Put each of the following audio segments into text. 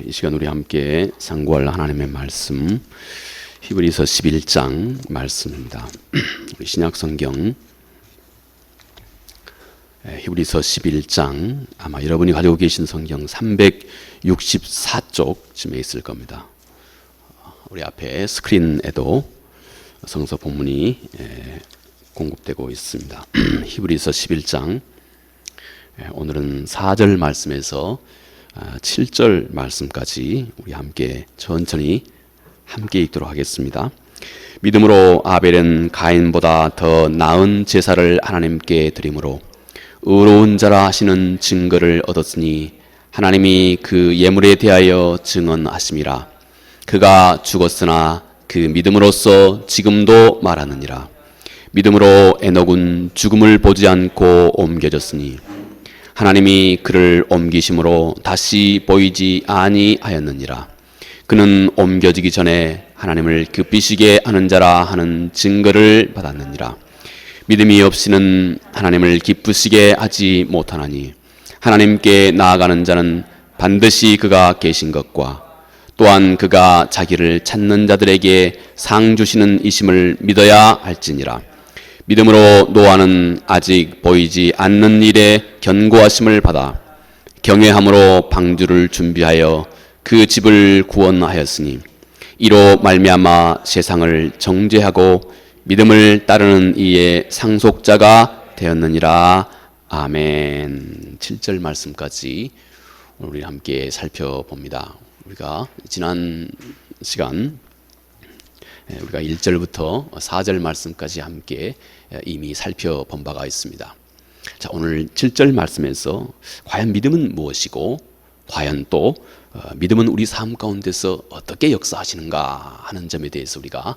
이 시간 우리 함께 상고할 하나님의 말씀 히브리서 11장 말씀입니다. 우리 신약성경 히브리서 11장 아마 여러분이 가지고 계신 성경 364쪽쯤에 있을 겁니다. 우리 앞에 스크린에도 성서 본문이 공급되고 있습니다. 히브리서 11장 오늘은 4절 말씀에서 7절 말씀까지 우리 함께 천천히 함께 읽도록 하겠습니다. 믿음으로 아벨은 가인보다 더 나은 제사를 하나님께 드림으로 의로운 자라 하시는 증거를 얻었으니 하나님이 그 예물에 대하여 증언하심이라. 그가 죽었으나 그 믿음으로써 지금도 말하느니라. 믿음으로 에녹은 죽음을 보지 않고 옮겨졌으니 하나님이 그를 옮기심으로 다시 보이지 아니하였느니라. 그는 옮겨지기 전에 하나님을 기쁘시게 하는 자라 하는 증거를 받았느니라. 믿음이 없이는 하나님을 기쁘시게 하지 못하나니 하나님께 나아가는 자는 반드시 그가 계신 것과 또한 그가 자기를 찾는 자들에게 상 주시는 이심을 믿어야 할지니라. 믿음으로 노아는 아직 보이지 않는 일에 견고하심을 받아 경외함으로 방주를 준비하여 그 집을 구원하였으니 이로 말미암아 세상을 정죄하고 믿음을 따르는 이의 상속자가 되었느니라. 아멘. 7절 말씀까지 우리 함께 살펴봅니다. 우리가 지난 시간 우리가 1절부터 4절 말씀까지 함께 이미 살펴본 바가 있습니다. 자, 오늘 7절 말씀에서 과연 믿음은 무엇이고 과연 또 믿음은 우리 삶 가운데서 어떻게 역사하시는가 하는 점에 대해서 우리가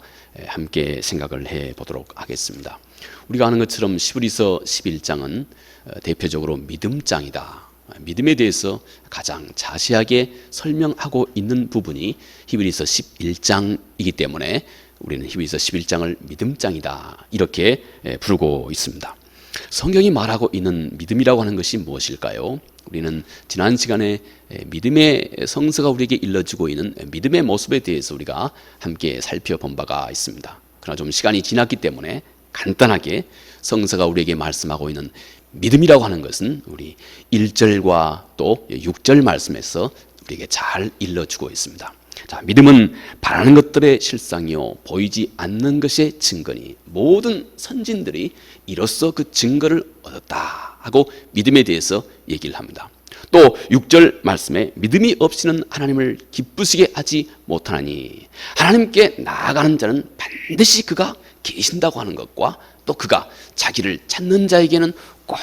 함께 생각을 해보도록 하겠습니다. 우리가 아는 것처럼 히브리서 11장은 대표적으로 믿음장이다. 믿음에 대해서 가장 자세하게 설명하고 있는 부분이 히브리서 11장이기 때문에 우리는 히브리서 11장을 믿음장이다 이렇게 부르고 있습니다. 성경이 말하고 있는 믿음이라고 하는 것이 무엇일까요? 우리는 지난 시간에 믿음의 성서가 우리에게 일러주고 있는 믿음의 모습에 대해서 우리가 함께 살펴본 바가 있습니다. 그러나 좀 시간이 지났기 때문에 간단하게 성서가 우리에게 말씀하고 있는 믿음이라고 하는 것은 우리 1절과 또 6절 말씀에서 우리에게 잘 일러주고 있습니다. 자, 믿음은 바라는 것들의 실상이요 보이지 않는 것의 증거니 모든 선진들이 이로써 그 증거를 얻었다 하고 믿음에 대해서 얘기를 합니다. 또 6절 말씀에 믿음이 없이는 하나님을 기쁘시게 하지 못하나니 하나님께 나아가는 자는 반드시 그가 계신다고 하는 것과 또 그가 자기를 찾는 자에게는 꼭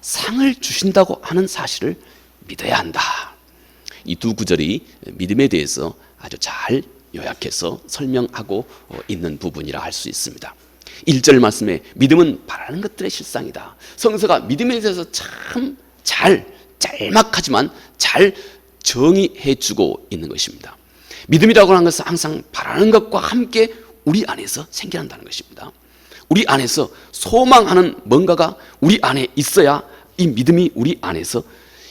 상을 주신다고 하는 사실을 믿어야 한다. 이 두 구절이 믿음에 대해서 아주 잘 요약해서 설명하고 있는 부분이라 할 수 있습니다. 1절 말씀에 믿음은 바라는 것들의 실상이다. 성서가 믿음에 대해서 참 잘 짤막하지만 잘 정의해주고 있는 것입니다. 믿음이라고 하는 것은 항상 바라는 것과 함께 우리 안에서 생겨난다는 것입니다. 우리 안에서 소망하는 뭔가가 우리 안에 있어야 이 믿음이 우리 안에서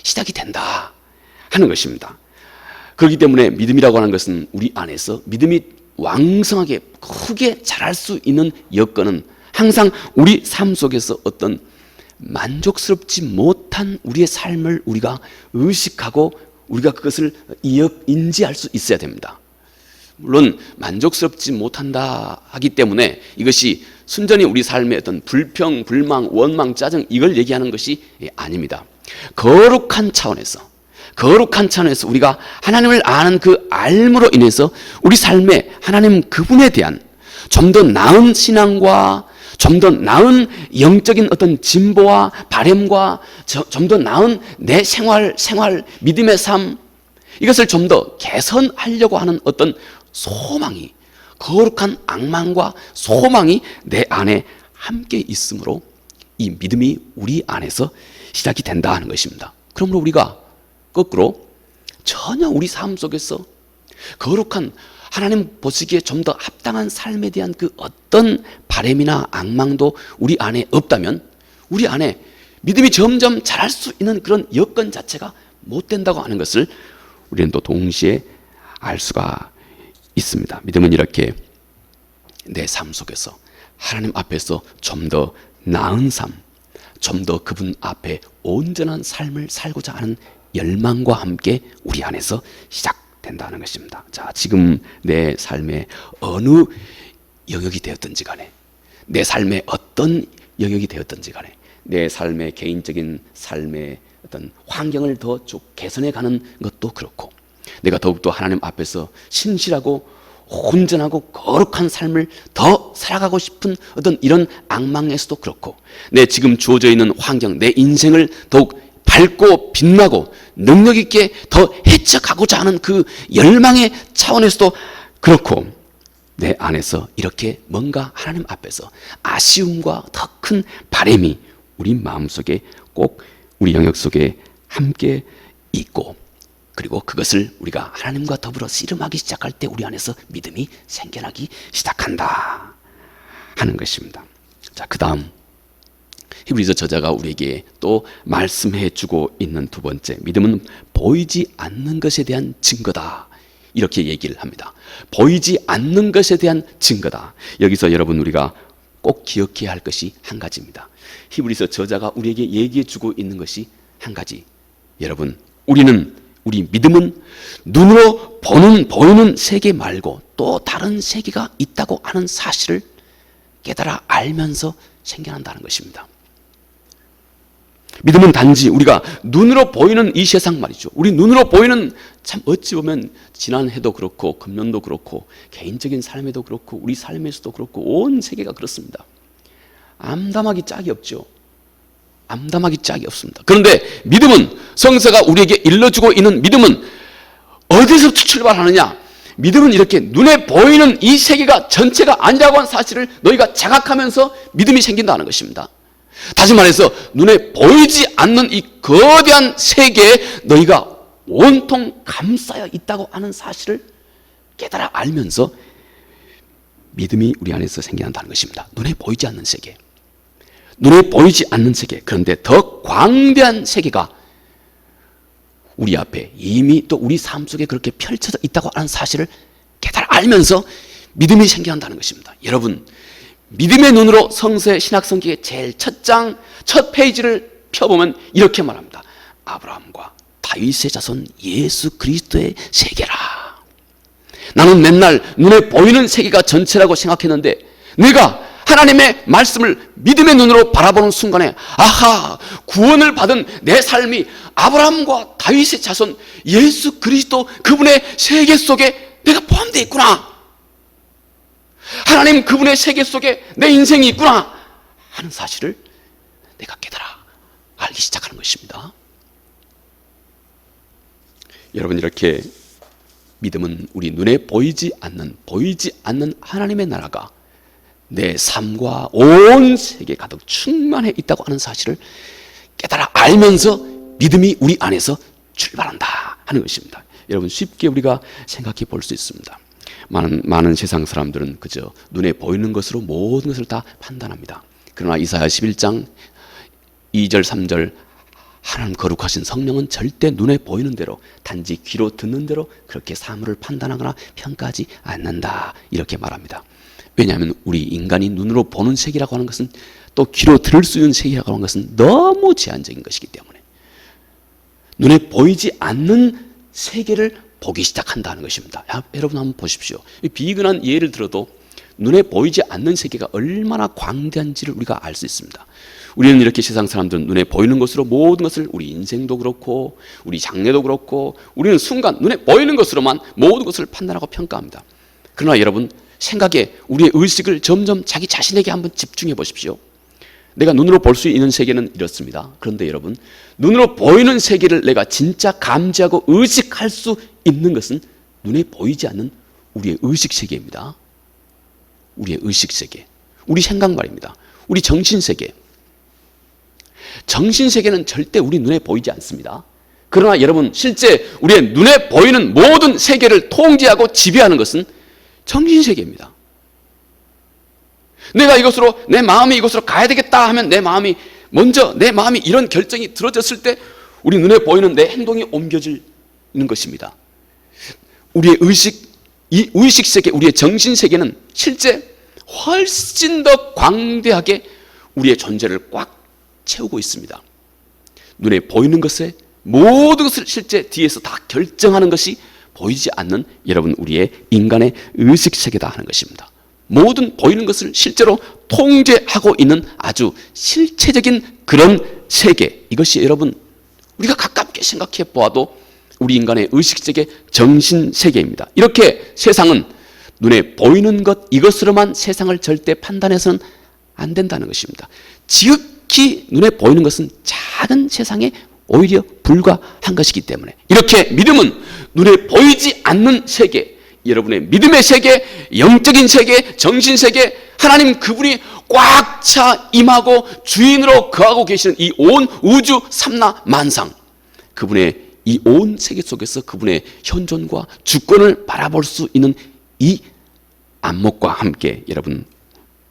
시작이 된다 하는 것입니다. 그렇기 때문에 믿음이라고 하는 것은 우리 안에서 믿음이 왕성하게 크게 자랄 수 있는 여건은 항상 우리 삶 속에서 어떤 만족스럽지 못한 우리의 삶을 우리가 의식하고 우리가 그것을 인지할 수 있어야 됩니다. 물론 만족스럽지 못한다 하기 때문에 이것이 순전히 우리 삶의 어떤 불평, 불망, 원망, 짜증 이걸 얘기하는 것이 아닙니다. 거룩한 차원에서 우리가 하나님을 아는 그 알므로 인해서 우리 삶에 하나님 그분에 대한 좀 더 나은 신앙과 좀 더 나은 영적인 어떤 진보와 바램과 좀 더 나은 내 생활, 믿음의 삶 이것을 좀 더 개선하려고 하는 어떤 소망이 거룩한 악망과 소망이 내 안에 함께 있으므로 이 믿음이 우리 안에서 시작이 된다 하는 것입니다. 그러므로 우리가 거꾸로 전혀 우리 삶 속에서 거룩한 하나님 보시기에 좀 더 합당한 삶에 대한 그 어떤 바램이나 악망도 우리 안에 없다면 우리 안에 믿음이 점점 자랄 수 있는 그런 여건 자체가 못 된다고 하는 것을 우리는 또 동시에 알 수가 있습니다. 믿음은 이렇게 내 삶 속에서 하나님 앞에서 좀 더 나은 삶, 좀 더 그분 앞에 온전한 삶을 살고자 하는 열망과 함께 우리 안에서 시작된다는 것입니다. 자, 지금 내 삶의 어느 영역이 되었든지 간에, 내 삶의 어떤 영역이 되었든지 간에, 내 삶의 개인적인 삶의 어떤 환경을 더 쭉 개선해 가는 것도 그렇고, 내가 더욱더 하나님 앞에서 신실하고 온전하고 거룩한 삶을 더 살아가고 싶은 어떤 이런 악망에서도 그렇고, 내 지금 주어져 있는 환경, 내 인생을 더욱 밝고 빛나고 능력 있게 더 헤쳐가고자 하는 그 열망의 차원에서도 그렇고, 내 안에서 이렇게 뭔가 하나님 앞에서 아쉬움과 더 큰 바람이 우리 마음속에 꼭 우리 영역 속에 함께 있고, 그리고 그것을 우리가 하나님과 더불어 씨름하기 시작할 때 우리 안에서 믿음이 생겨나기 시작한다 하는 것입니다. 자, 그 다음 히브리서 저자가 우리에게 또 말씀해 주고 있는 두 번째, 믿음은 보이지 않는 것에 대한 증거다, 이렇게 얘기를 합니다. 보이지 않는 것에 대한 증거다. 여기서 여러분 우리가 꼭 기억해야 할 것이 한 가지입니다. 히브리서 저자가 우리에게 얘기해 주고 있는 것이 한 가지. 여러분, 우리 믿음은 눈으로 보이는 세계 말고 또 다른 세계가 있다고 하는 사실을 깨달아 알면서 생겨난다는 것입니다. 믿음은 단지 우리가 눈으로 보이는 이 세상 말이죠. 우리 눈으로 보이는, 참 어찌 보면 지난해도 그렇고 금년도 그렇고 개인적인 삶에도 그렇고 우리 삶에서도 그렇고 온 세계가 그렇습니다. 암담하기 짝이 없죠. 암담하기 짝이 없습니다. 그런데 믿음은, 성서가 우리에게 일러주고 있는 믿음은 어디서부터 출발하느냐? 믿음은 이렇게 눈에 보이는 이 세계가 전체가 아니라고 하는 사실을 너희가 자각하면서 믿음이 생긴다는 것입니다. 다시 말해서 눈에 보이지 않는 이 거대한 세계에 너희가 온통 감싸여 있다고 하는 사실을 깨달아 알면서 믿음이 우리 안에서 생겨난다는 것입니다. 눈에 보이지 않는 세계, 눈에 보이지 않는 세계, 그런데 더 광대한 세계가 우리 앞에 이미 또 우리 삶 속에 그렇게 펼쳐져 있다고 하는 사실을 깨달아 알면서 믿음이 생겨난다는 것입니다. 여러분, 믿음의 눈으로 성서의 신약성경의 제일 첫 장, 첫 페이지를 펴보면 이렇게 말합니다. 아브라함과 다윗의 자손 예수 그리스도의 세계라. 나는 맨날 눈에 보이는 세계가 전체라고 생각했는데, 내가 하나님의 말씀을 믿음의 눈으로 바라보는 순간에, 아하, 구원을 받은 내 삶이 아브라함과 다윗의 자손 예수 그리스도 그분의 세계 속에 내가 포함되어 있구나, 하나님 그분의 세계 속에 내 인생이 있구나 하는 사실을 내가 깨달아 알기 시작하는 것입니다. 여러분, 이렇게 믿음은 우리 눈에 보이지 않는 하나님의 나라가 내 삶과 온 세계에 가득 충만해 있다고 하는 사실을 깨달아 알면서 믿음이 우리 안에서 출발한다 하는 것입니다. 여러분, 쉽게 우리가 생각해 볼 수 있습니다. 많은 세상 사람들은 그저 눈에 보이는 것으로 모든 것을 다 판단합니다. 그러나 이사야 11장 2절 3절, 하나님 거룩하신 성령은 절대 눈에 보이는 대로, 단지 귀로 듣는 대로 그렇게 사물을 판단하거나 평가하지 않는다, 이렇게 말합니다. 왜냐하면 우리 인간이 눈으로 보는 세계라고 하는 것은, 또 귀로 들을 수 있는 세계라고 하는 것은 너무 제한적인 것이기 때문에 눈에 보이지 않는 세계를 보기 시작한다는 것입니다. 여러분 한번 보십시오. 비근한 예를 들어도 눈에 보이지 않는 세계가 얼마나 광대한지를 우리가 알 수 있습니다. 우리는 이렇게 세상 사람들은 눈에 보이는 것으로 모든 것을, 우리 인생도 그렇고 우리 장래도 그렇고, 우리는 순간 눈에 보이는 것으로만 모든 것을 판단하고 평가합니다. 그러나 여러분, 생각에 우리의 의식을 점점 자기 자신에게 한번 집중해 보십시오. 내가 눈으로 볼 수 있는 세계는 이렇습니다. 그런데 여러분, 눈으로 보이는 세계를 내가 진짜 감지하고 의식할 수 있는 것은 눈에 보이지 않는 우리의 의식 세계입니다. 우리의 의식 세계, 우리 생각 말입니다. 우리 정신 세계. 정신 세계는 절대 우리 눈에 보이지 않습니다. 그러나 여러분, 실제 우리의 눈에 보이는 모든 세계를 통제하고 지배하는 것은 정신 세계입니다. 내가 이것으로, 내 마음이 이것으로 가야 되겠다 하면 내 마음이 이런 결정이 들어졌을 때 우리 눈에 보이는 내 행동이 옮겨지는 것입니다. 우리의 이 의식 세계, 우리의 정신 세계는 실제 훨씬 더 광대하게 우리의 존재를 꽉 채우고 있습니다. 눈에 보이는 것에 모든 것을 실제 뒤에서 다 결정하는 것이 보이지 않는 여러분 우리의 인간의 의식 세계다 하는 것입니다. 모든 보이는 것을 실제로 통제하고 있는 아주 실체적인 그런 세계, 이것이 여러분 우리가 가깝게 생각해 보아도 우리 인간의 의식세계, 정신세계입니다. 이렇게 세상은 눈에 보이는 것 이것으로만 세상을 절대 판단해서는 안 된다는 것입니다. 지극히 눈에 보이는 것은 작은 세상에 오히려 불과한 것이기 때문에 이렇게 믿음은 눈에 보이지 않는 세계, 여러분의 믿음의 세계, 영적인 세계, 정신세계, 하나님 그분이 꽉 차 임하고 주인으로 거하고 계시는 이 온 우주 삼라 만상, 그분의 이 온 세계 속에서 그분의 현존과 주권을 바라볼 수 있는 이 안목과 함께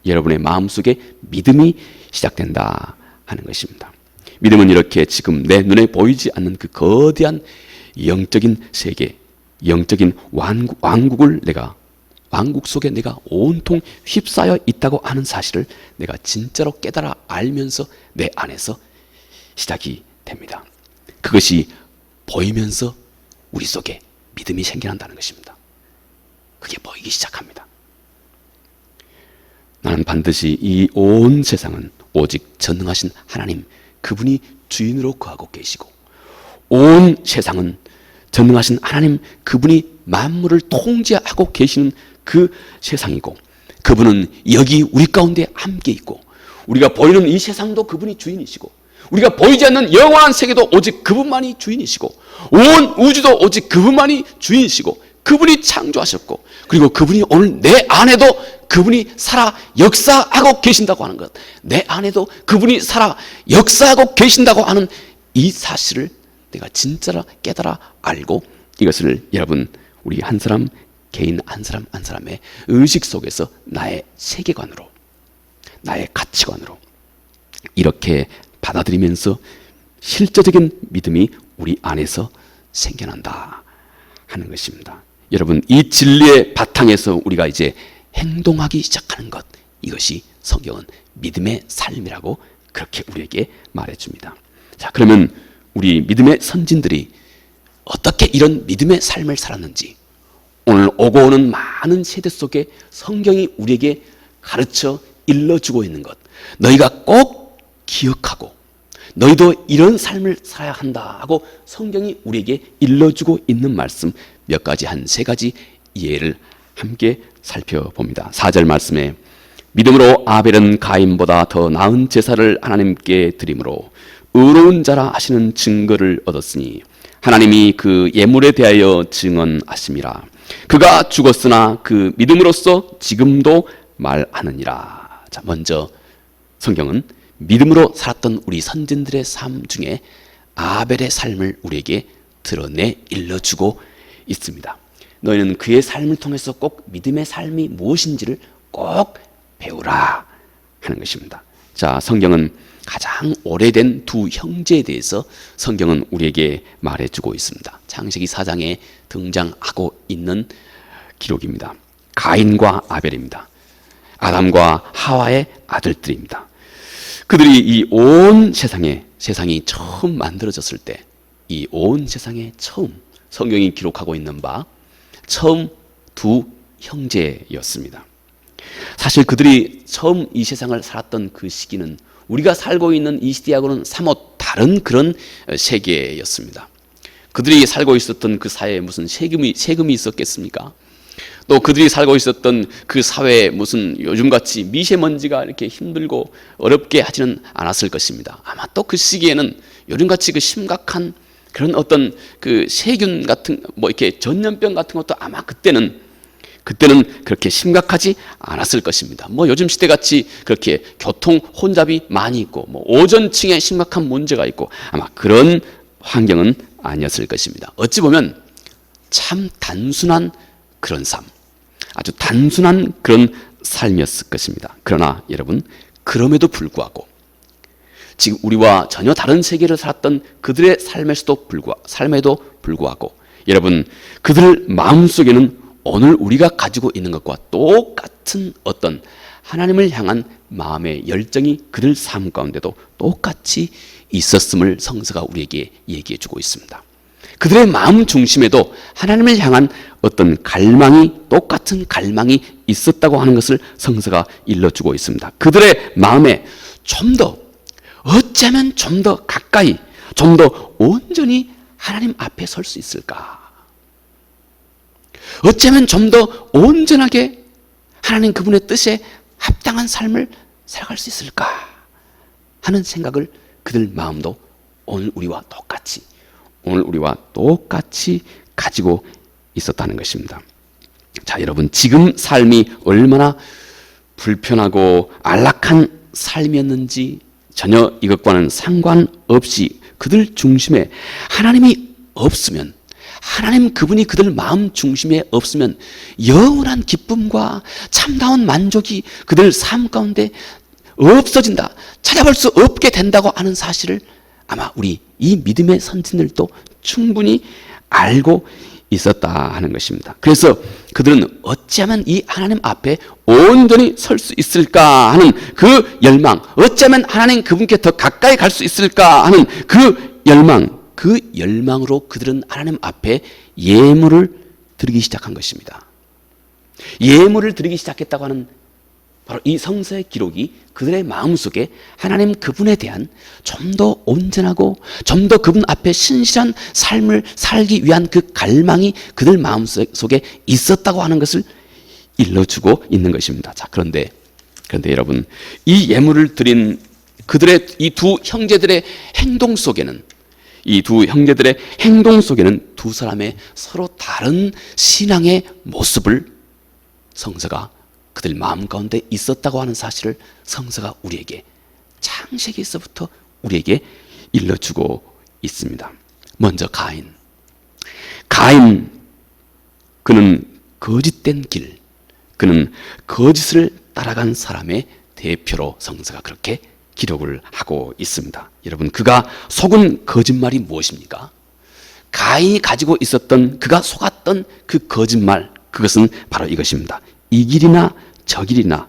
여러분의 마음속에 믿음이 시작된다 하는 것입니다. 믿음은 이렇게 지금 내 눈에 보이지 않는 그 거대한 영적인 세계, 영적인 왕국 속에 내가 온통 휩싸여 있다고 하는 사실을 내가 진짜로 깨달아 알면서 내 안에서 시작이 됩니다. 그것이 보이면서 우리 속에 믿음이 생겨난다는 것입니다. 그게 보이기 시작합니다. 나는 반드시 이 온 세상은 오직 전능하신 하나님 그분이 주인으로 거하고 계시고, 온 세상은 전능하신 하나님 그분이 만물을 통제하고 계시는 그 세상이고, 그분은 여기 우리 가운데 함께 있고, 우리가 보이는 이 세상도 그분이 주인이시고, 우리가 보이지 않는 영원한 세계도 오직 그분만이 주인이시고, 온 우주도 오직 그분만이 주인이시고, 그분이 창조하셨고, 그리고 그분이 오늘 내 안에도 그분이 살아 역사하고 계신다고 하는 것, 내 안에도 그분이 살아 역사하고 계신다고 하는 이 사실을 내가 진짜로 깨달아 알고, 이것을 여러분 우리 한 사람 개인 한 사람 한 사람의 의식 속에서 나의 세계관으로, 나의 가치관으로 이렇게 받아들이면서 실제적인 믿음이 우리 안에서 생겨난다 하는 것입니다. 여러분, 이 진리의 바탕에서 우리가 이제 행동하기 시작하는 것, 이것이 성경은 믿음의 삶이라고 그렇게 우리에게 말해줍니다. 자, 그러면 우리 믿음의 선진들이 어떻게 이런 믿음의 삶을 살았는지, 오늘 오고 오는 많은 세대 속에 성경이 우리에게 가르쳐 일러주고 있는 것, 너희가 꼭 기억하고 너희도 이런 삶을 살아야 한다 하고 성경이 우리에게 일러주고 있는 말씀 몇 가지, 한 세 가지 예를 함께 살펴봅니다. 4절 말씀에 믿음으로 아벨은 가인보다 더 나은 제사를 하나님께 드림으로 의로운 자라 하시는 증거를 얻었으니 하나님이 그 예물에 대하여 증언하심이라. 그가 죽었으나 그 믿음으로써 지금도 말하느니라. 자, 먼저 성경은 믿음으로 살았던 우리 선진들의 삶 중에 아벨의 삶을 우리에게 드러내 일러주고 있습니다. 너희는 그의 삶을 통해서 꼭 믿음의 삶이 무엇인지를 꼭 배우라 하는 것입니다. 자, 성경은 가장 오래된 두 형제에 대해서 성경은 우리에게 말해주고 있습니다. 창세기 4장에 등장하고 있는 기록입니다. 가인과 아벨입니다. 아담과 하와의 아들들입니다. 그들이 이 온 세상이 처음 만들어졌을 때, 이 온 세상에 처음 성경이 기록하고 있는 바 처음 두 형제였습니다. 사실 그들이 처음 이 세상을 살았던 그 시기는 우리가 살고 있는 이 시대하고는 사뭇 다른 그런 세계였습니다. 그들이 살고 있었던 그 사회에 무슨 세금이 있었겠습니까? 또 그들이 살고 있었던 그 사회에 무슨 요즘같이 미세먼지가 이렇게 힘들고 어렵게 하지는 않았을 것입니다. 아마 또 그 시기에는 요즘같이 그 심각한 그런 어떤 그 세균 같은 이렇게 전염병 같은 것도 아마 그때는 그렇게 심각하지 않았을 것입니다. 요즘 시대같이 그렇게 교통 혼잡이 많이 있고 오존층에 심각한 문제가 있고 아마 그런 환경은 아니었을 것입니다. 어찌 보면 참 단순한 그런 삶, 아주 단순한 그런 삶이었을 것입니다. 그러나 여러분, 그럼에도 불구하고 지금 우리와 전혀 다른 세계를 살았던 그들의 삶에도 불구하고 여러분, 그들 마음속에는 오늘 우리가 가지고 있는 것과 똑같은 어떤 하나님을 향한 마음의 열정이 그들 삶 가운데도 똑같이 있었음을 성서가 우리에게 얘기해 주고 있습니다. 그들의 마음 중심에도 하나님을 향한 어떤 갈망이, 똑같은 갈망이 있었다고 하는 것을 성서가 일러주고 있습니다. 그들의 마음에 좀 더, 어쩌면 좀 더 가까이, 좀 더 온전히 하나님 앞에 설 수 있을까? 어쩌면 좀 더 온전하게 하나님 그분의 뜻에 합당한 삶을 살아갈 수 있을까 하는 생각을 그들 마음도 오늘 우리와 똑같이 가지고 있었다는 것입니다. 자, 여러분, 지금 삶이 얼마나 불편하고 안락한 삶이었는지 전혀 이것과는 상관없이 그들 중심에 하나님이 없으면, 하나님 그분이 그들 마음 중심에 없으면 영원한 기쁨과 참다운 만족이 그들 삶 가운데 없어진다, 찾아볼 수 없게 된다고 하는 사실을 아마 우리 이 믿음의 선진들도 충분히 알고 있었다 하는 것입니다. 그래서 그들은 어찌하면 이 하나님 앞에 온전히 설 수 있을까 하는 그 열망, 어찌하면 하나님 그분께 더 가까이 갈 수 있을까 하는 그 열망으로 그들은 하나님 앞에 예물을 드리기 시작한 것입니다. 예물을 드리기 시작했다고 하는 바로 이 성서의 기록이 그들의 마음속에 하나님 그분에 대한 좀 더 온전하고 좀 더 그분 앞에 신실한 삶을 살기 위한 그 갈망이 그들 마음속에 있었다고 하는 것을 일러주고 있는 것입니다. 자, 그런데 여러분, 이 예물을 드린 그들의 이 두 형제들의 행동 속에는, 두 사람의 서로 다른 신앙의 모습을 성서가 그들 마음 가운데 있었다고 하는 사실을 성서가 우리에게 창세기에서부터 우리에게 일러주고 있습니다. 먼저 가인, 그는 거짓된 길, 그는 거짓을 따라간 사람의 대표로 성서가 그렇게 기록을 하고 있습니다. 여러분, 그가 속은 거짓말이 무엇입니까? 가인이 가지고 있었던, 그가 속았던 그 거짓말, 그것은 바로 이것입니다. 이 길이나 저 길이나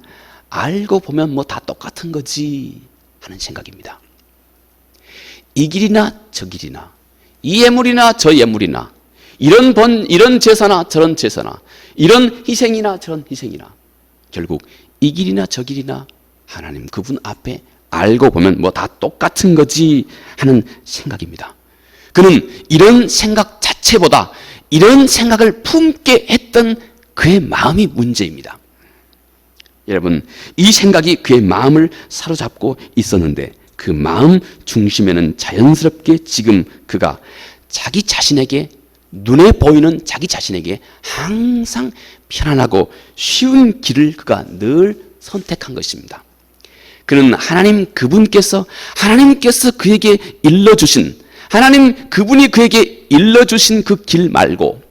알고 보면 뭐 다 똑같은 거지 하는 생각입니다. 이 길이나 저 길이나, 이 예물이나 저 예물이나, 이런 제사나 저런 제사나, 이런 희생이나 저런 희생이나, 결국 이 길이나 저 길이나 하나님 그분 앞에 알고 보면 뭐 다 똑같은 거지 하는 생각입니다. 그는 이런 생각 자체보다 이런 생각을 품게 했던 그의 마음이 문제입니다. 여러분, 이 생각이 그의 마음을 사로잡고 있었는데 그 마음 중심에는 자연스럽게 지금 그가 자기 자신에게, 눈에 보이는 자기 자신에게 항상 편안하고 쉬운 길을 그가 늘 선택한 것입니다. 그는 하나님께서 그에게 일러주신, 하나님 그분이 그에게 일러주신 그 길 말고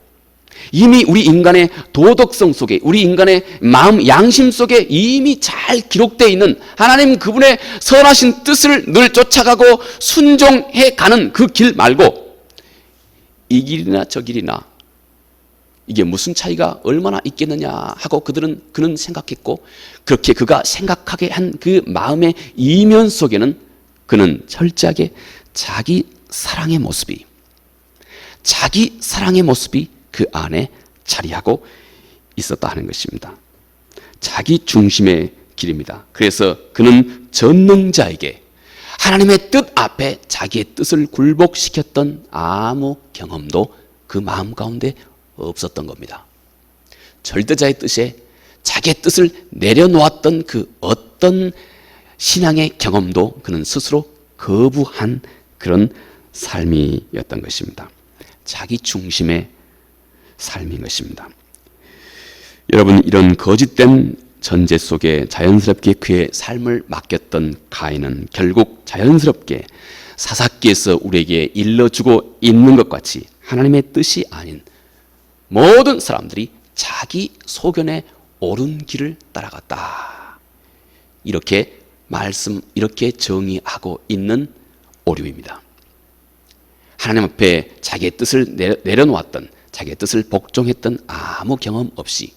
이미 우리 인간의 도덕성 속에, 우리 인간의 마음, 양심 속에 이미 잘 기록되어 있는 하나님 그분의 선하신 뜻을 늘 쫓아가고 순종해 가는 그 길 말고 이 길이나 저 길이나 이게 무슨 차이가 얼마나 있겠느냐 하고 그는 생각했고, 그렇게 그가 생각하게 한 그 마음의 이면 속에는 그는 철저하게 자기 사랑의 모습이 그 안에 자리하고 있었다 하는 것입니다. 자기 중심의 길입니다. 그래서 그는 전능자에게, 하나님의 뜻 앞에 자기의 뜻을 굴복시켰던 아무 경험도 그 마음 가운데 없었던 겁니다. 절대자의 뜻에 자기의 뜻을 내려놓았던 그 어떤 신앙의 경험도 그는 스스로 거부한 그런 삶이었던 것입니다. 자기 중심의 삶인 것입니다. 여러분, 이런 거짓된 전제 속에 자연스럽게 그의 삶을 맡겼던 가인은 결국 자연스럽게 사사기에서 우리에게 일러주고 있는 것 같이 하나님의 뜻이 아닌 모든 사람들이 자기 소견에 옳은 길을 따라갔다, 이렇게 정의하고 있는 오류입니다. 하나님 앞에 자기의 뜻을 내려놓았던, 자기의 뜻을 복종했던 아무 경험 없이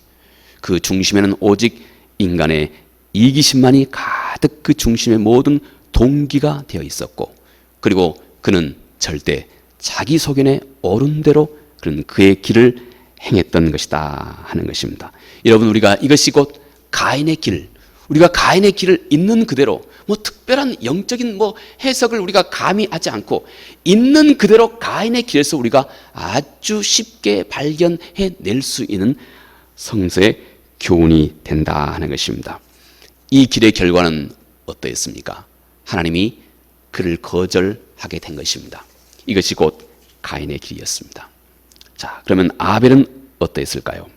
그 중심에는 오직 인간의 이기심만이 가득 그 중심의 모든 동기가 되어 있었고, 그리고 그는 절대 자기 소견에 옳은 대로 그런 그의 길을 행했던 것이다 하는 것입니다. 여러분, 우리가 이것이 곧 가인의 길, 우리가 가인의 길을 있는 그대로 특별한 영적인 해석을 우리가 감히 하지 않고 있는 그대로 가인의 길에서 우리가 아주 쉽게 발견해낼 수 있는 성서의 교훈이 된다 하는 것입니다. 이 길의 결과는 어떠했습니까? 하나님이 그를 거절하게 된 것입니다. 이것이 곧 가인의 길이었습니다. 자, 그러면 아벨은 어떠했을까요?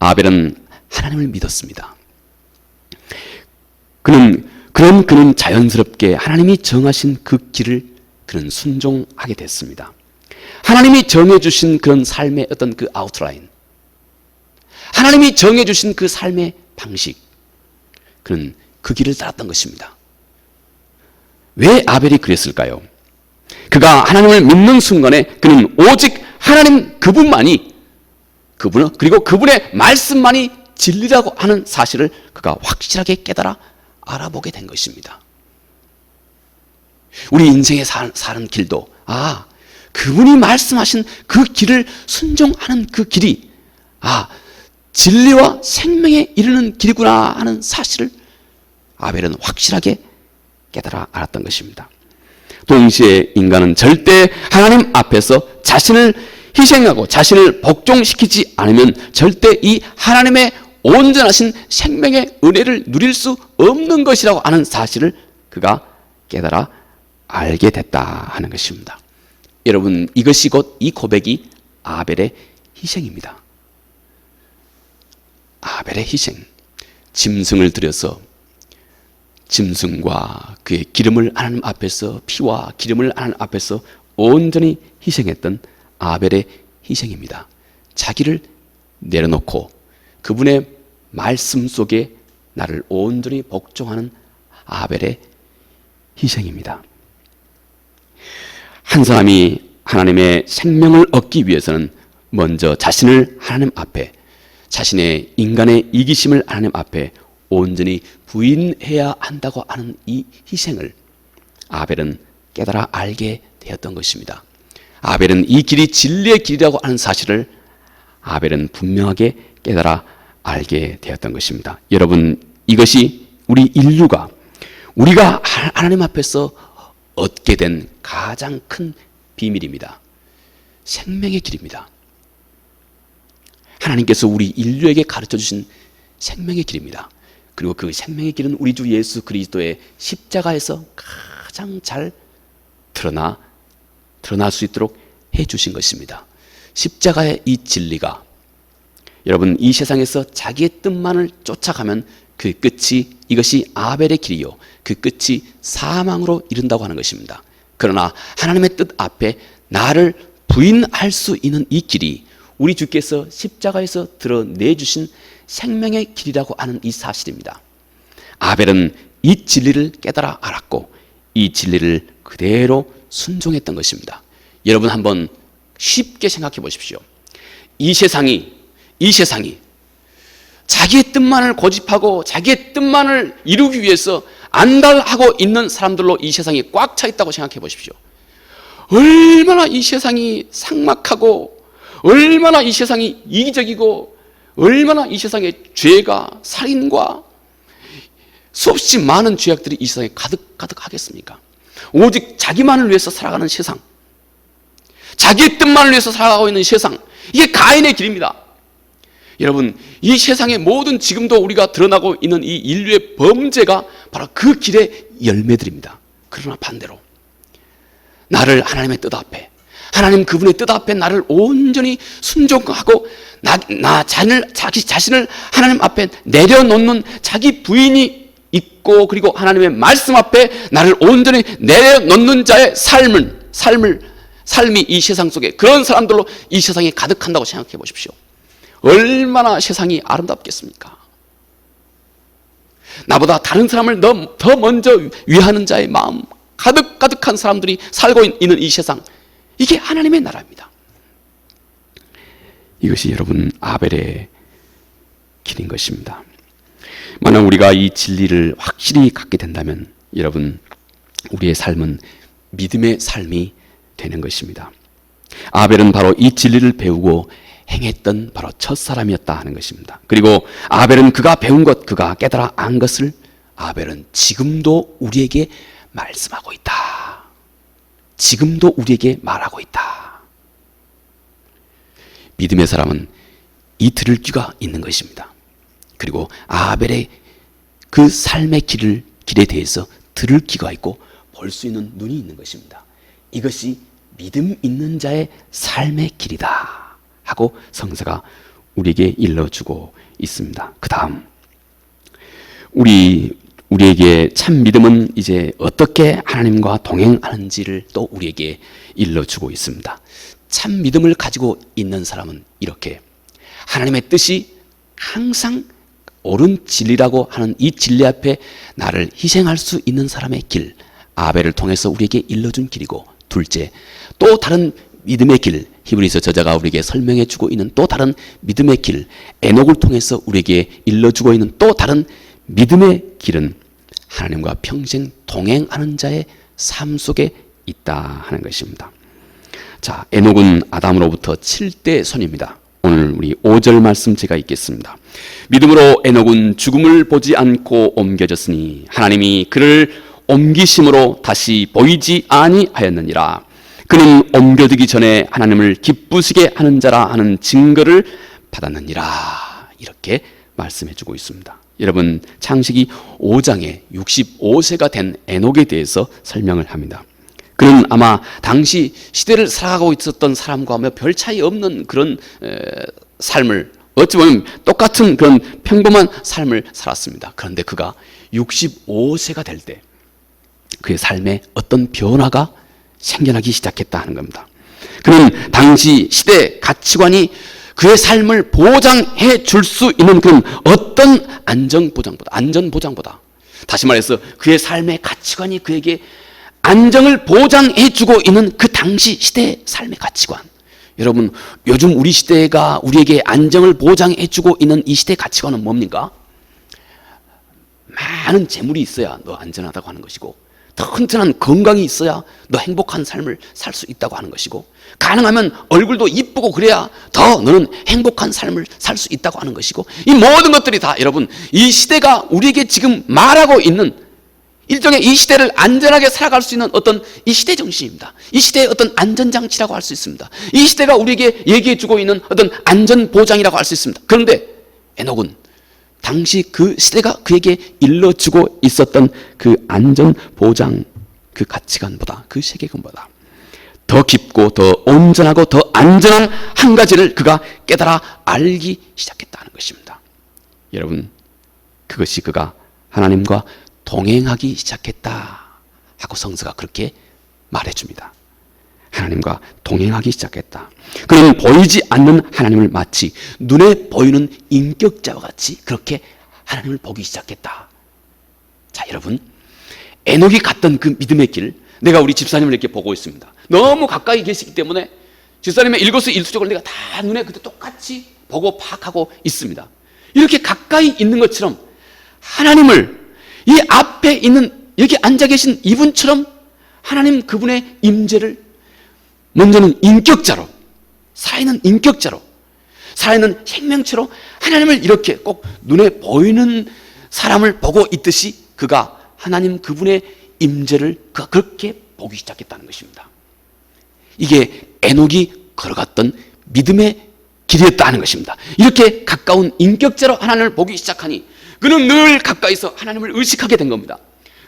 아벨은 하나님을 믿었습니다. 그는 자연스럽게 하나님이 정하신 그 길을 그는 순종하게 됐습니다. 하나님이 정해주신 그런 삶의 어떤 그 아웃라인, 하나님이 정해주신 그 삶의 방식, 그는 그 길을 따랐던 것입니다. 왜 아벨이 그랬을까요? 그가 하나님을 믿는 순간에 그는 오직 하나님 그분만이, 그리고 그분의 말씀만이 진리라고 하는 사실을 그가 확실하게 깨달아 알아보게 된 것입니다. 우리 인생에 사는 길도 그분이 말씀하신 그 길을 순종하는 그 길이 진리와 생명에 이르는 길이구나 하는 사실을 아벨은 확실하게 깨달아 알았던 것입니다. 동시에 인간은 절대 하나님 앞에서 자신을 희생하고 자신을 복종시키지 않으면 절대 이 하나님의 온전하신 생명의 은혜를 누릴 수 없는 것이라고 하는 사실을 그가 깨달아 알게 됐다 하는 것입니다. 여러분, 이것이 곧 이 고백이 아벨의 희생입니다. 아벨의 희생, 짐승을 들여서 짐승과 그의 기름을 하나님 앞에서, 피와 기름을 하나님 앞에서 온전히 희생했던 아벨의 희생입니다. 자기를 내려놓고 그분의 말씀 속에 나를 온전히 복종하는 아벨의 희생입니다. 한 사람이 하나님의 생명을 얻기 위해서는 먼저 자신을 하나님 앞에, 자신의 인간의 이기심을 하나님 앞에 온전히 부인해야 한다고 하는 이 희생을 아벨은 깨달아 알게 되었던 것입니다. 아벨은 이 길이 진리의 길이라고 하는 사실을 아벨은 분명하게 깨달아 알게 되었던 것입니다. 여러분, 이것이 우리 인류가, 우리가 하나님 앞에서 얻게 된 가장 큰 비밀입니다. 생명의 길입니다. 하나님께서 우리 인류에게 가르쳐 주신 생명의 길입니다. 그리고 그 생명의 길은 우리 주 예수 그리스도의 십자가에서 가장 잘 드러날 수 있도록 해 주신 것입니다. 십자가의 이 진리가, 여러분, 이 세상에서 자기의 뜻만을 쫓아가면 그 끝이, 이것이 아벨의 길이요, 그 끝이 사망으로 이른다고 하는 것입니다. 그러나 하나님의 뜻 앞에 나를 부인할 수 있는 이 길이 우리 주께서 십자가에서 드러내주신 생명의 길이라고 하는 이 사실입니다. 아벨은 이 진리를 깨달아 알았고 이 진리를 그대로 순종했던 것입니다. 여러분, 한번 쉽게 생각해 보십시오. 이 세상이 자기의 뜻만을 고집하고 자기의 뜻만을 이루기 위해서 안달하고 있는 사람들로 이 세상이 꽉 차 있다고 생각해 보십시오. 얼마나 이 세상이 삭막하고, 얼마나 이 세상이 이기적이고, 얼마나 이 세상에 죄가, 살인과 수없이 많은 죄악들이 이 세상에 가득하겠습니까? 오직 자기만을 위해서 살아가는 세상, 자기의 뜻만을 위해서 살아가고 있는 세상, 이게 가인의 길입니다. 여러분, 이 세상의 모든 지금도 우리가 드러나고 있는 이 인류의 범죄가 바로 그 길의 열매들입니다. 그러나 반대로 나를 하나님의 뜻 앞에, 하나님 그분의 뜻 앞에 나를 온전히 순종하고 자기 자신을 하나님 앞에 내려놓는 자기 부인이 있고, 그리고 하나님의 말씀 앞에 나를 온전히 내려놓는 자의 삶이 이 세상 속에, 그런 사람들로 이 세상이 가득한다고 생각해 보십시오. 얼마나 세상이 아름답겠습니까? 나보다 다른 사람을 더 먼저 위하는 자의 마음 가득한 사람들이 살고 있는 이 세상, 이게 하나님의 나라입니다. 이것이 여러분 아벨의 길인 것입니다. 만약 우리가 이 진리를 확실히 갖게 된다면 여러분 우리의 삶은 믿음의 삶이 되는 것입니다. 아벨은 바로 이 진리를 배우고 행했던 바로 첫 사람이었다 하는 것입니다. 그리고 아벨은 그가 배운 것, 그가 깨달아 안 것을 아벨은 지금도 우리에게 말씀하고 있다. 지금도 우리에게 말하고 있다. 믿음의 사람은 이 들을 귀가 있는 것입니다. 그리고 아벨의 그 삶의 길에 대해서 들을 귀가 있고 볼 수 있는 눈이 있는 것입니다. 이것이 믿음 있는 자의 삶의 길이다 하고 성서가 우리에게 일러주고 있습니다. 그 다음 우리에게 참 믿음은 이제 어떻게 하나님과 동행하는지를 또 우리에게 일러주고 있습니다. 참 믿음을 가지고 있는 사람은 이렇게 하나님의 뜻이 항상 옳은 진리라고 하는 이 진리 앞에 나를 희생할 수 있는 사람의 길, 아벨을 통해서 우리에게 일러준 길이고, 둘째, 또 다른 믿음의 길, 히브리서 저자가 우리에게 설명해 주고 있는 또 다른 믿음의 길, 에녹을 통해서 우리에게 일러주고 있는 또 다른 믿음의 길은 하나님과 평생 동행하는 자의 삶 속에 있다 하는 것입니다. 자, 에녹은 아담으로부터 7대 손입니다. 오늘 우리 5절 말씀 제가 읽겠습니다. 믿음으로 에녹은 죽음을 보지 않고 옮겨졌으니 하나님이 그를 옮기심으로 다시 보이지 아니하였느니라. 그는 옮겨지기 전에 하나님을 기쁘시게 하는 자라 하는 증거를 받았느니라. 이렇게 말씀해 주고 있습니다. 여러분, 창세기 5장에 65세가 된 에녹에 대해서 설명을 합니다. 그는 아마 당시 시대를 살아가고 있었던 사람과 별 차이 없는 그런 삶을, 어찌 보면 똑같은 그런 평범한 삶을 살았습니다. 그런데 그가 65세가 될 때 그의 삶에 어떤 변화가 생겨나기 시작했다 하는 겁니다. 그는 당시 시대 가치관이 그의 삶을 보장해 줄 수 있는 그런 어떤 안전보장보다 다시 말해서 그의 삶의 가치관이 그에게 안정을 보장해 주고 있는 그 당시 시대의 삶의 가치관. 여러분, 요즘 우리 시대가 우리에게 안정을 보장해 주고 있는 이 시대의 가치관은 뭡니까? 많은 재물이 있어야 너 안전하다고 하는 것이고, 튼튼한 건강이 있어야 너 행복한 삶을 살 수 있다고 하는 것이고, 가능하면 얼굴도 이쁘고 그래야 더 너는 행복한 삶을 살 수 있다고 하는 것이고, 이 모든 것들이 다 여러분 이 시대가 우리에게 지금 말하고 있는 일종의 이 시대를 안전하게 살아갈 수 있는 어떤 이 시대 정신입니다. 이 시대의 어떤 안전장치라고 할 수 있습니다. 이 시대가 우리에게 얘기해 주고 있는 어떤 안전보장이라고 할 수 있습니다. 그런데 에녹은 당시 그 시대가 그에게 일러주고 있었던 그 안전보장, 그 가치관보다, 그 세계관보다 더 깊고 더 온전하고 더 안전한 한 가지를 그가 깨달아 알기 시작했다는 것입니다. 여러분, 그것이 그가 하나님과 동행하기 시작했다 하고 성서가 그렇게 말해줍니다. 하나님과 동행하기 시작했다. 그는 보이지 않는 하나님을 마치 눈에 보이는 인격자와 같이 그렇게 하나님을 보기 시작했다. 자, 여러분, 에녹이 갔던 그 믿음의 길, 내가 우리 집사님을 이렇게 보고 있습니다. 너무 가까이 계시기 때문에 집사님의 일거수일투족을 내가 다 눈에 그때 똑같이 보고 파악하고 있습니다. 이렇게 가까이 있는 것처럼 하나님을 이 앞에 있는 여기 앉아 계신 이분처럼 하나님 그분의 임재를 먼저는 인격자로, 살아있는 인격자로, 살아있는 생명체로 하나님을 이렇게 꼭 눈에 보이는 사람을 보고 있듯이 그가 하나님 그분의 임재를 그가 그렇게 보기 시작했다는 것입니다. 이게 에녹이 걸어갔던 믿음의 길이었다는 것입니다. 이렇게 가까운 인격자로 하나님을 보기 시작하니 그는 늘 가까이서 하나님을 의식하게 된 겁니다.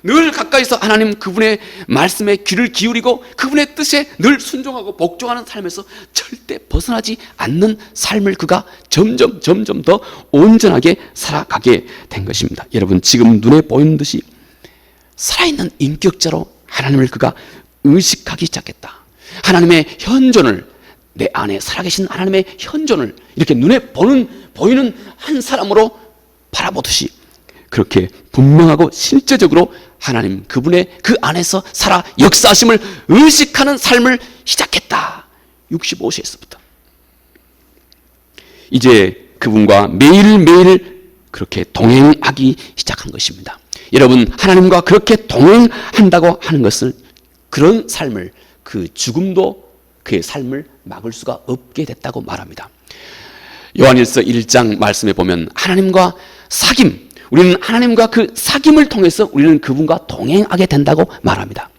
늘 가까이서 하나님 그분의 말씀에 귀를 기울이고 그분의 뜻에 늘 순종하고 복종하는 삶에서 절대 벗어나지 않는 삶을 그가 점점 더 온전하게 살아가게 된 것입니다. 여러분, 지금 눈에 보이는 듯이 살아있는 인격자로 하나님을 그가 의식하기 시작했다. 하나님의 현존을, 내 안에 살아계신 하나님의 현존을 이렇게 눈에 보이는 한 사람으로 바라보듯이 그렇게 분명하고 실제적으로 하나님 그분의 그 안에서 살아 역사하심을 의식하는 삶을 시작했다. 65세에서부터. 이제 그분과 매일매일 그렇게 동행하기 시작한 것입니다. 여러분, 하나님과 그렇게 동행한다고 하는 것을, 그런 삶을, 그 죽음도 그의 삶을 막을 수가 없게 됐다고 말합니다. 요한일서 1장 말씀에 보면 하나님과 사귐, 우리는 하나님과 그 사귐을 통해서 우리는 그분과 동행하게 된다고 말합니다.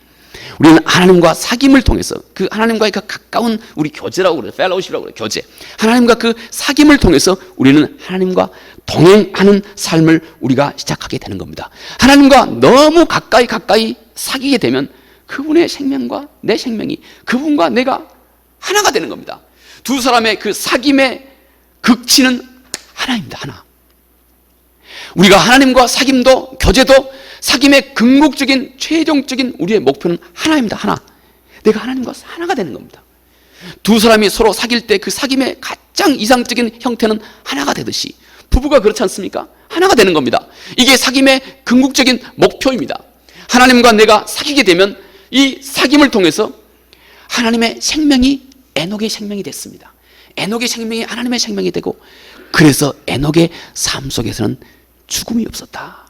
우리는 하나님과 사귐을 통해서, 그 하나님과의 그 가까운 우리 교제라고 그래요. 펠로우십이라고 그래요. 교제. 하나님과 그 사귐을 통해서 우리는 하나님과 동행하는 삶을 우리가 시작하게 되는 겁니다. 하나님과 너무 가까이 사귀게 되면 그분의 생명과 내 생명이, 그분과 내가 하나가 되는 겁니다. 두 사람의 그 사귐의 극치는 하나입니다. 하나. 우리가 하나님과 사귐도, 교제도, 사귐의 궁극적인 최종적인 우리의 목표는 하나입니다. 하나. 내가 하나님과 하나가 되는 겁니다. 두 사람이 서로 사귈 때 그 사귐의 가장 이상적인 형태는 하나가 되듯이 부부가 그렇지 않습니까? 하나가 되는 겁니다. 이게 사귐의 궁극적인 목표입니다. 하나님과 내가 사귀게 되면 이 사귐을 통해서 하나님의 생명이 에녹의 생명이 됐습니다. 에녹의 생명이 하나님의 생명이 되고, 그래서 에녹의 삶 속에서는 죽음이 없었다.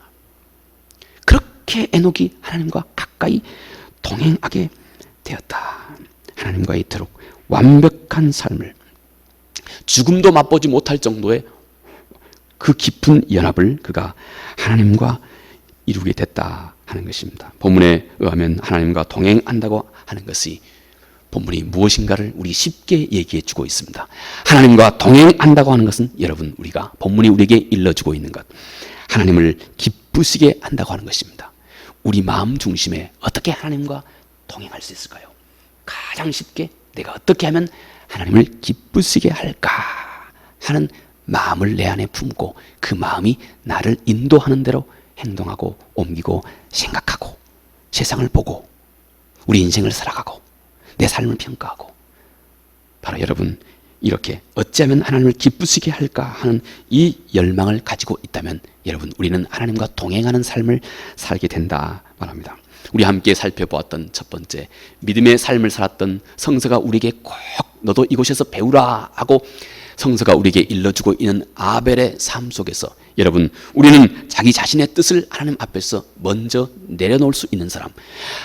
그렇게 에녹이 하나님과 가까이 동행하게 되었다. 하나님과 이토록 완벽한 삶을, 죽음도 맛보지 못할 정도의 그 깊은 연합을 그가 하나님과 이루게 됐다 하는 것입니다. 본문에 의하면 하나님과 동행한다고 하는 것이, 본문이 무엇인가를 우리 쉽게 얘기해 주고 있습니다. 하나님과 동행한다고 하는 것은, 여러분, 우리가 본문이 우리에게 일러주고 있는 것, 하나님을 기쁘시게 한다고 하는 것입니다. 우리 마음 중심에 어떻게 하나님과 동행할 수 있을까요? 가장 쉽게 내가 어떻게 하면 하나님을 기쁘시게 할까 하는 마음을 내 안에 품고, 그 마음이 나를 인도하는 대로 행동하고 옮기고 생각하고 세상을 보고 우리 인생을 살아가고 내 삶을 평가하고, 바로 여러분, 이렇게 어찌하면 하나님을 기쁘시게 할까 하는 이 열망을 가지고 있다면, 여러분, 우리는 하나님과 동행하는 삶을 살게 된다 말합니다. 우리 함께 살펴보았던 첫 번째, 믿음의 삶을 살았던 성서가 우리에게 꼭 너도 이곳에서 배우라 하고 성서가 우리에게 일러주고 있는 아벨의 삶 속에서, 여러분, 우리는 자기 자신의 뜻을 하나님 앞에서 먼저 내려놓을 수 있는 사람,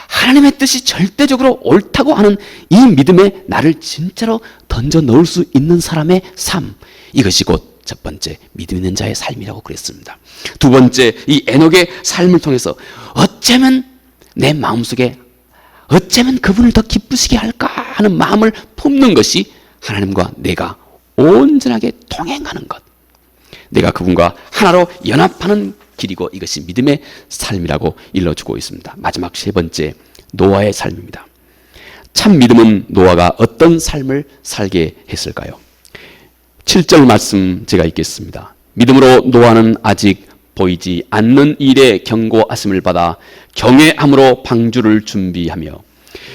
하나님의 뜻이 절대적으로 옳다고 하는 이 믿음에 나를 진짜로 던져 넣을 수 있는 사람의 삶, 이것이 곧 첫 번째 믿음 있는 자의 삶이라고 그랬습니다. 두 번째, 이 에녹의 삶을 통해서 어쩌면 내 마음속에 어쩌면 그분을 더 기쁘시게 할까 하는 마음을 품는 것이 하나님과 내가 온전하게 동행하는 것, 내가 그분과 하나로 연합하는 길이고, 이것이 믿음의 삶이라고 일러주고 있습니다. 마지막 세 번째, 노아의 삶입니다. 참 믿음은 노아가 어떤 삶을 살게 했을까요? 7절 말씀 제가 읽겠습니다. 믿음으로 노아는 아직 보이지 않는 일에 경고하심을 받아 경외함으로 방주를 준비하며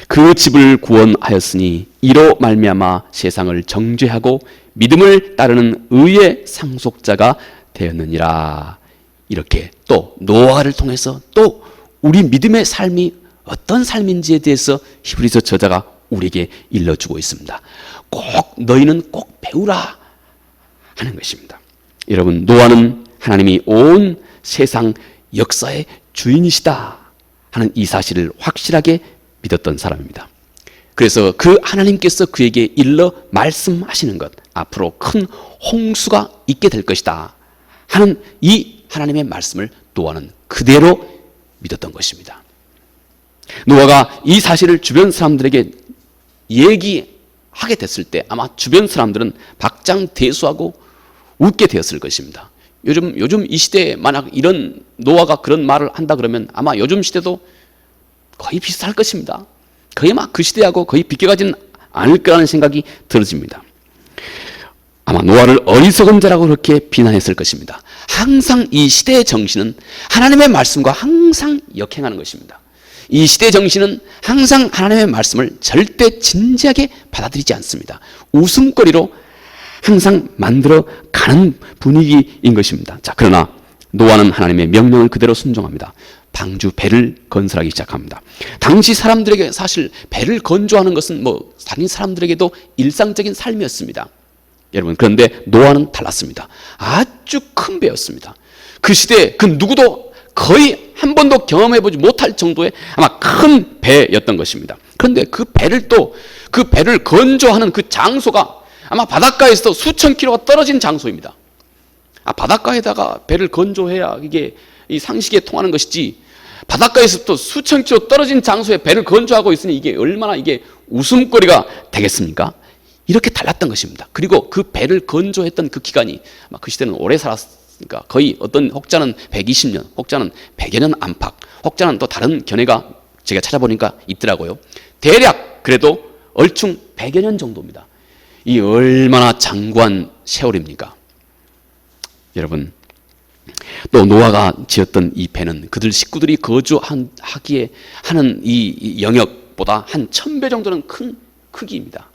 그 집을 구원하였으니 이로 말미암아 세상을 정죄하고 믿음을 따르는 의의 상속자가 되었느니라. 이렇게 또 노아를 통해서 또 우리 믿음의 삶이 어떤 삶인지에 대해서 히브리서 저자가 우리에게 일러주고 있습니다. 꼭 너희는 꼭 배우라 하는 것입니다. 여러분, 노아는 하나님이 온 세상 역사의 주인이시다 하는 이 사실을 확실하게 믿었던 사람입니다. 그래서 그 하나님께서 그에게 일러 말씀하시는 것, 앞으로 큰 홍수가 있게 될 것이다 하는 이 하나님의 말씀을 노아는 그대로 믿었던 것입니다. 노아가 이 사실을 주변 사람들에게 얘기하게 됐을 때 아마 주변 사람들은 박장대소하고 웃게 되었을 것입니다. 요즘 이 시대에 만약 이런 노아가 그런 말을 한다 그러면 아마 요즘 시대도 거의 비슷할 것입니다. 거의 막 그 시대하고 거의 비껴가지는 않을 거라는 생각이 들어집니다. 아마 노아를 어리석은 자라고 그렇게 비난했을 것입니다. 항상 이 시대의 정신은 하나님의 말씀과 항상 역행하는 것입니다. 이 시대의 정신은 항상 하나님의 말씀을 절대 진지하게 받아들이지 않습니다. 웃음거리로 항상 만들어 가는 분위기인 것입니다. 자, 그러나 노아는 하나님의 명령을 그대로 순종합니다. 방주 배를 건설하기 시작합니다. 당시 사람들에게 사실 배를 건조하는 것은 다른 사람들에게도 일상적인 삶이었습니다. 여러분, 그런데 노아는 달랐습니다. 아주 큰 배였습니다. 그 시대에 그 누구도 거의 한 번도 경험해보지 못할 정도의 아마 큰 배였던 것입니다. 그런데 그 배를 건조하는 그 장소가 아마 바닷가에서 수천 킬로가 떨어진 장소입니다. 바닷가에다가 배를 건조해야 이게 이 상식에 통하는 것이지, 바닷가에서부터 수천 킬로 떨어진 장소에 배를 건조하고 있으니 이게 얼마나 이게 웃음거리가 되겠습니까? 이렇게 달랐던 것입니다. 그리고 그 배를 건조했던 그 기간이 아마 그 시대는 오래 살았으니까 거의 어떤 혹자는 120년, 혹자는 100여 년 안팎, 혹자는 또 다른 견해가 제가 찾아보니까 있더라고요. 대략 그래도 얼충 100여 년 정도입니다. 이 얼마나 장구한 세월입니까? 여러분, 또 노아가 지었던 이 배는 그들 식구들이 거주하기에 하는 이 영역보다 한 1000배 정도는 큰 크기입니다.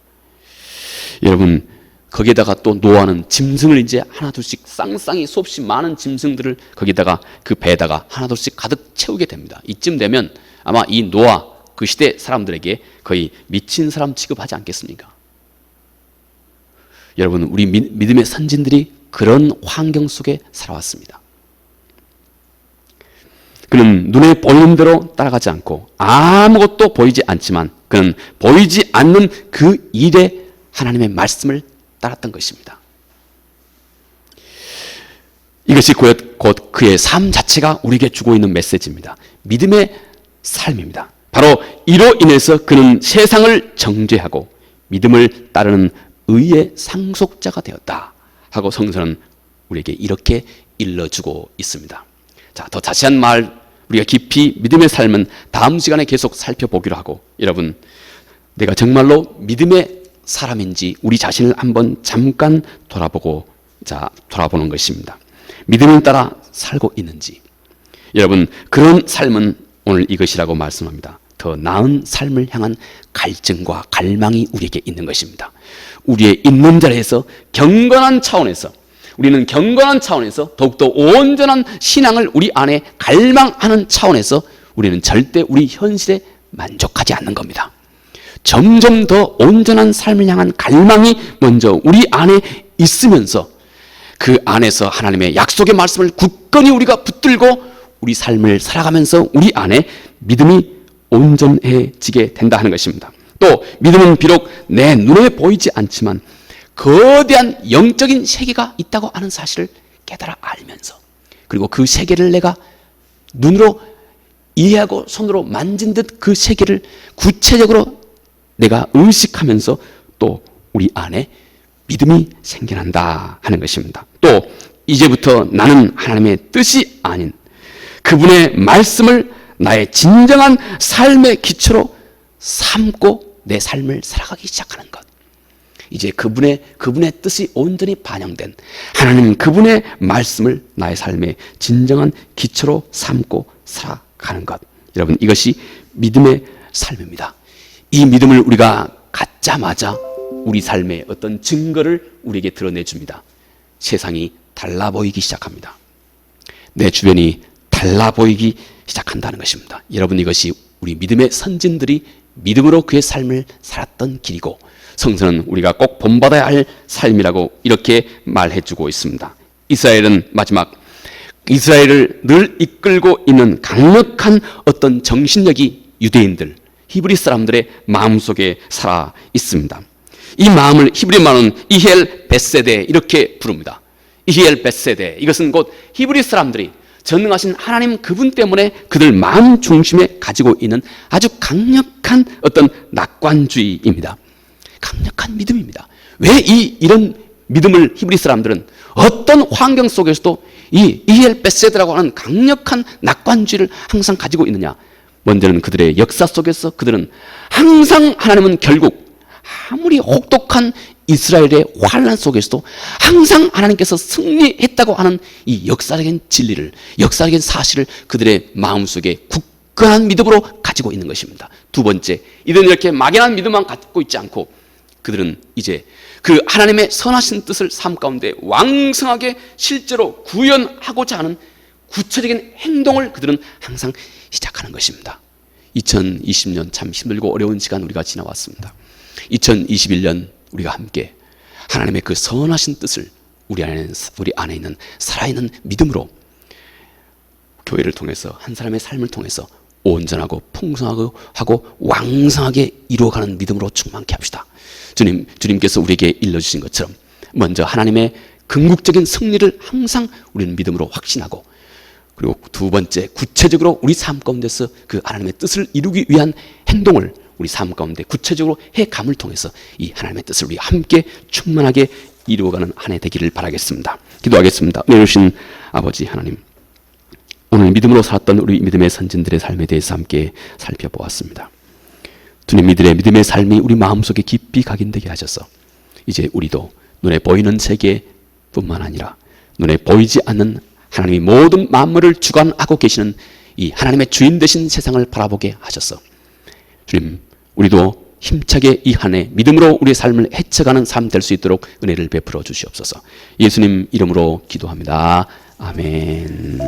여러분, 거기에다가 또 노아는 짐승을 이제 하나둘씩 쌍쌍이 수없이 많은 짐승들을 거기다가 그 배에다가 하나둘씩 가득 채우게 됩니다. 이쯤 되면 아마 이 노아 그 시대 사람들에게 거의 미친 사람 취급하지 않겠습니까? 여러분, 우리 믿음의 선진들이 그런 환경 속에 살아왔습니다. 그는 눈에 보이는 대로 따라가지 않고 아무것도 보이지 않지만 그는 보이지 않는 그 일에 하나님의 말씀을 따랐던 것입니다. 이것이 곧 그의 삶 자체가 우리에게 주고 있는 메시지입니다. 믿음의 삶입니다. 바로 이로 인해서 그는 세상을 정죄하고 믿음을 따르는 의의 상속자가 되었다 하고 성서는 우리에게 이렇게 일러주고 있습니다. 자, 더 자세한 말 우리가 깊이 믿음의 삶은 다음 시간에 계속 살펴보기로 하고, 여러분, 내가 정말로 믿음의 사람인지 우리 자신을 한번 잠깐 돌아보는 것입니다. 믿음을 따라 살고 있는지. 여러분, 그런 삶은 오늘 이것이라고 말씀합니다. 더 나은 삶을 향한 갈증과 갈망이 우리에게 있는 것입니다. 우리의 있는 자리에서 우리는 경건한 차원에서 더욱더 온전한 신앙을 우리 안에 갈망하는 차원에서 우리는 절대 우리 현실에 만족하지 않는 겁니다. 점점 더 온전한 삶을 향한 갈망이 먼저 우리 안에 있으면서 그 안에서 하나님의 약속의 말씀을 굳건히 우리가 붙들고 우리 삶을 살아가면서 우리 안에 믿음이 온전해지게 된다 하는 것입니다. 또 믿음은 비록 내 눈에 보이지 않지만 거대한 영적인 세계가 있다고 하는 사실을 깨달아 알면서, 그리고 그 세계를 내가 눈으로 이해하고 손으로 만진 듯 그 세계를 구체적으로 내가 의식하면서 또 우리 안에 믿음이 생겨난다 하는 것입니다. 또 이제부터 나는 하나님의 뜻이 아닌 그분의 말씀을 나의 진정한 삶의 기초로 삼고 내 삶을 살아가기 시작하는 것. 이제 그분의 뜻이 온전히 반영된 하나님 그분의 말씀을 나의 삶의 진정한 기초로 삼고 살아가는 것. 여러분, 이것이 믿음의 삶입니다. 이 믿음을 우리가 갖자마자 우리 삶의 어떤 증거를 우리에게 드러내줍니다. 세상이 달라 보이기 시작합니다. 내 주변이 달라 보이기 시작한다는 것입니다. 여러분, 이것이 우리 믿음의 선진들이 믿음으로 그의 삶을 살았던 길이고, 성서는 우리가 꼭 본받아야 할 삶이라고 이렇게 말해주고 있습니다. 이스라엘을 늘 이끌고 있는 강력한 어떤 정신력이 유대인들, 히브리 사람들의 마음속에 살아 있습니다. 이 마음을 히브리 말은 이히엘 벳세데 이렇게 부릅니다. 이히엘 벳세데, 이것은 곧 히브리 사람들이 전능하신 하나님 그분 때문에 그들 마음 중심에 가지고 있는 아주 강력한 어떤 낙관주의입니다. 강력한 믿음입니다. 왜 이런 믿음을 히브리 사람들은 어떤 환경 속에서도 이 이히엘 벳세드라고 하는 강력한 낙관주의를 항상 가지고 있느냐? 먼저는 그들의 역사 속에서 그들은 항상 하나님은 결국 아무리 혹독한 이스라엘의 환난 속에서도 항상 하나님께서 승리했다고 하는 이 역사적인 진리를, 역사적인 사실을 그들의 마음속에 굳건한 믿음으로 가지고 있는 것입니다. 두 번째, 이들은 이렇게 막연한 믿음만 갖고 있지 않고 그들은 이제 그 하나님의 선하신 뜻을 삶 가운데 왕성하게 실제로 구현하고자 하는 구체적인 행동을 그들은 항상 시작하는 것입니다. 2020년 참 힘들고 어려운 시간 우리가 지나왔습니다. 2021년 우리가 함께 하나님의 그 선하신 뜻을 우리 안에 있는 살아있는 믿음으로 교회를 통해서 한 사람의 삶을 통해서 온전하고 풍성하고 하고 왕성하게 이루어가는 믿음으로 충만케 합시다. 주님께서 우리에게 일러주신 것처럼 먼저 하나님의 궁극적인 승리를 항상 우리는 믿음으로 확신하고, 그리고 두 번째, 구체적으로 우리 삶 가운데서 그 하나님의 뜻을 이루기 위한 행동을 우리 삶 가운데 구체적으로 해감을 통해서 이 하나님의 뜻을 우리 함께 충만하게 이루어가는 한 해 되기를 바라겠습니다. 기도하겠습니다. 은혜 주신 아버지 하나님, 오늘 믿음으로 살았던 우리 믿음의 선진들의 삶에 대해서 함께 살펴보았습니다. 주님, 이들의 믿음의 삶이 우리 마음속에 깊이 각인되게 하셔서 이제 우리도 눈에 보이는 세계뿐만 아니라 눈에 보이지 않는 하나님이 모든 만물을 주관하고 계시는 이 하나님의 주인 되신 세상을 바라보게 하셔서 주님, 우리도 힘차게 이 한 해 믿음으로 우리의 삶을 헤쳐가는 삶 될 수 있도록 은혜를 베풀어 주시옵소서. 예수님 이름으로 기도합니다. 아멘.